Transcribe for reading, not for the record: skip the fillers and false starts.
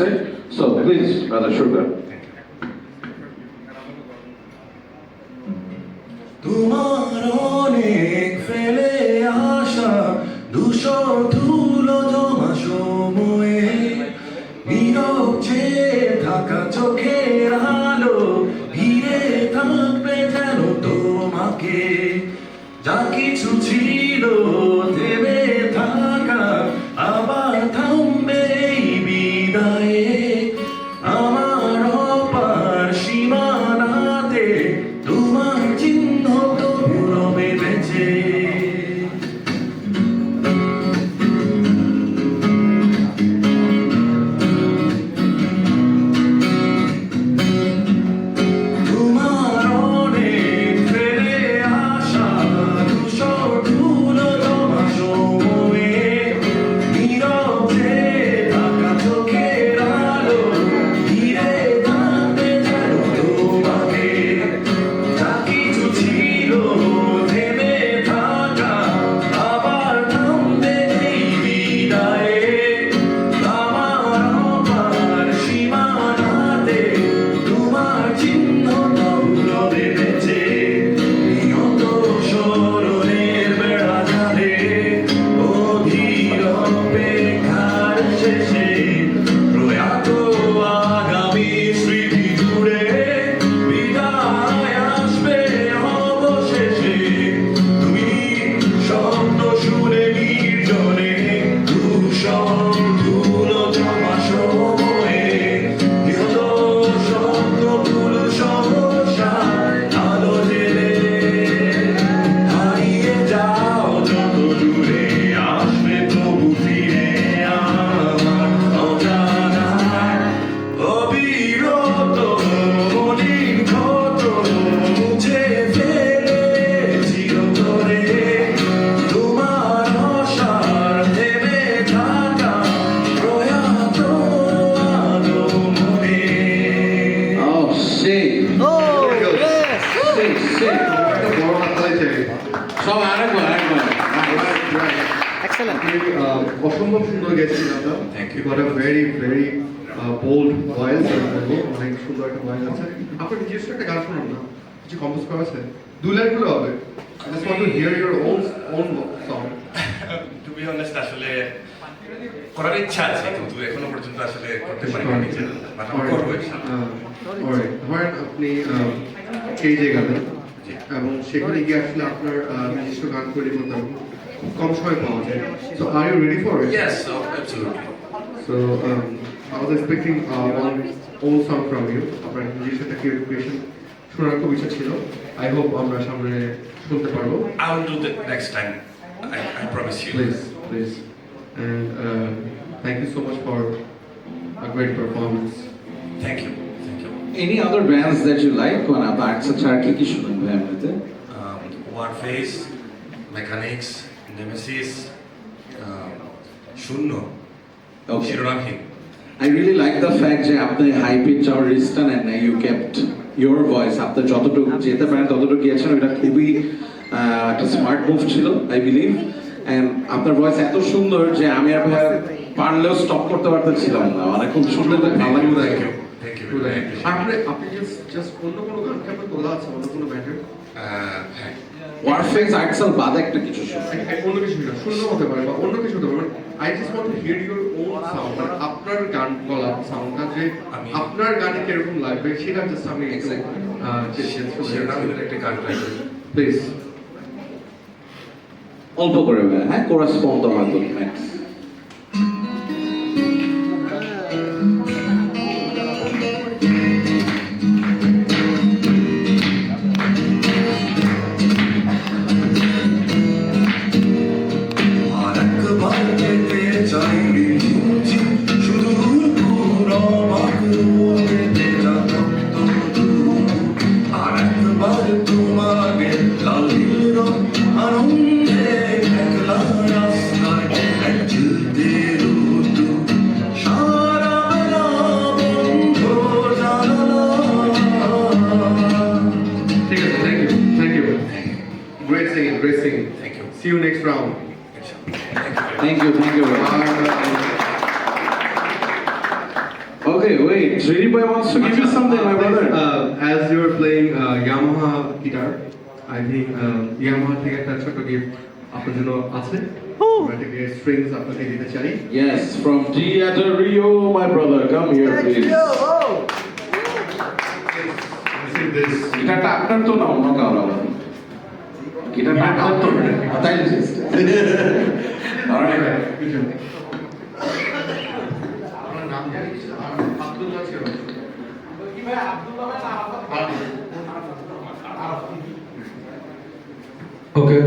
side. So please, Brother Sugar. তোমার অনেক ফেলে আসা দুশো ধুলো জমা সময়ে নীরব চেয়ে থাকা চোখের আলো ঘিরে থাকবে যেন তোমাকে যা কিছু ছিল থেমে থাকা আবার থামবে এই বিদায়ে আমার অপার সীমানাতে তোমার চিহ্ন তো রবে বেঁচে তোমার অনেক ফেলে আসা দুশো ধুলো জমা সময়ে নীরব চেয়ে থাকা চোখের আলো ঘিরে থাকবে যেন তোমাকে যা কিছু ছিল থেমে থাকা আবার থামবে এই বিদায়ে আমার অপার সীমানাতে তোমার চিহ্ন রবে বেঁচে নিয়ত স্মরণের বেড়া জালে অধীর অপেক্ষার শেষে প্রয়াত আগামী স্মৃতি জুড়ে বিদায় আসবে অবশেষে তুমি শব্দ শুনে নির্জনে দুঃসহ ধুলো জমা সময়ে নিহত শব্দগুলো সহসায় আলো জেলে হারিয়ে যাও যত দূরে আসবে তবু ফিরে আমার অজানায় অবিরত মলিন ক্ষত মুছে ফেলে চিরতরে তোমার আশার থেমে থাকা প্রয়াত আলো মনে Oh, shit. Shit, shit. একটা বড় হাততালি চাই। সব আরেকবার Excellent. আপনি অসম্ভব সুন্দর গেয়েছেন দাদা। Thank you. You got a very very bold voice আমি বলবো। অনেক সুন্দর একটা ভয়েস আছে। আপনার নিজস্ব একটা গান শোনান না। কিছু কম্পোজ করা আছে? 2 লাইন হলে হবে। I just want to hear your own song. To be honest আসলে করার ইচ্ছা আছে কিন্তু এখনো পর্যন্ত আসলে করতে পারিনি নিজের বাট আমি করবো ইনশাআল্লাহ। Alright. ধরেন আপনি স্টেজে গেলেন এবং সেখানে গিয়ে আসলে আপনার নিজস্ব গান তৈরি করতে হবে। খুব কম সময় পাওয়া যায়। So are you ready for it? Yes, absolutely. So I was expecting one old song from you. আপনার নিজস্ব একটা ক্রিয়েশন শোনার খুব ইচ্ছা ছিল। I hope আমরা সামনে শুনতে পারবো। I will do that next time. I promise you. Please. And thank you so much for a great performance. Thank you. Any other bands that you like? কোন আচ্ছা ছাড়া কি শুনেন ভাই এমনিতে? Warface, Mechanics, Nemesis, শূন্য, Okay. Shironamhin. I really like the fact যে আপনি হাই পিচ আর রিস্টন and you kept your voice. আপনি যতটুকু যেতে পারেন ততটুকু গিয়েছেন, এটা খুবই একটা স্মার্ট মুভ ছিল আই বিলিভ। এন্ড আপনার ভয়েস এত সুন্দর যে আমি আর ভাই পারলেও স্টপ করতে পারতেছিলাম না, মানে খুব সুন্দর ভালো লাগলো। Thank you. আপনি just অন্য কোনো গান কি আপনার তোলা আছে অন্য কোনো ব্যান্ডের? হ্যাঁ। ওয়ারফেক্স আর্টসেল বাদে একটা কিছু শুনুন। অন্য কিছু না, শূন্য হতে পারে বা অন্য কিছু হতে পারে। I just want to hear your own sound. আপনার গান গলার সাউন্ডটা যে আপনার গানে কিরকম লাগবে সেটা জাস্ট আমি শিরোনামহীনের একটা গান ট্রাই করি। প্লিজ। অল্প করে ভাই, হ্যাঁ কোরাস পর্যন্ত হয়তো max. Great singing. Thank you. See you next round. Thank you. Okay, wait. Srini Boy wants to give you something, my brother. As you are playing Yamaha guitar, I think Yamaha থেকে একটা ছোট gift আপনার জন্য আছে। আমরা থেকে strings আপনাকে দিতে চাই। Yes, from Theater Rio, my brother. Come here, please. Receive this. গিটারটা আপনার তো না অন্য কারো আবার গিটারটা আপনার তো তাই অলরাইট Good job. আপনার নাম জানি? আব্দুল্লাহ ছিল। Okay.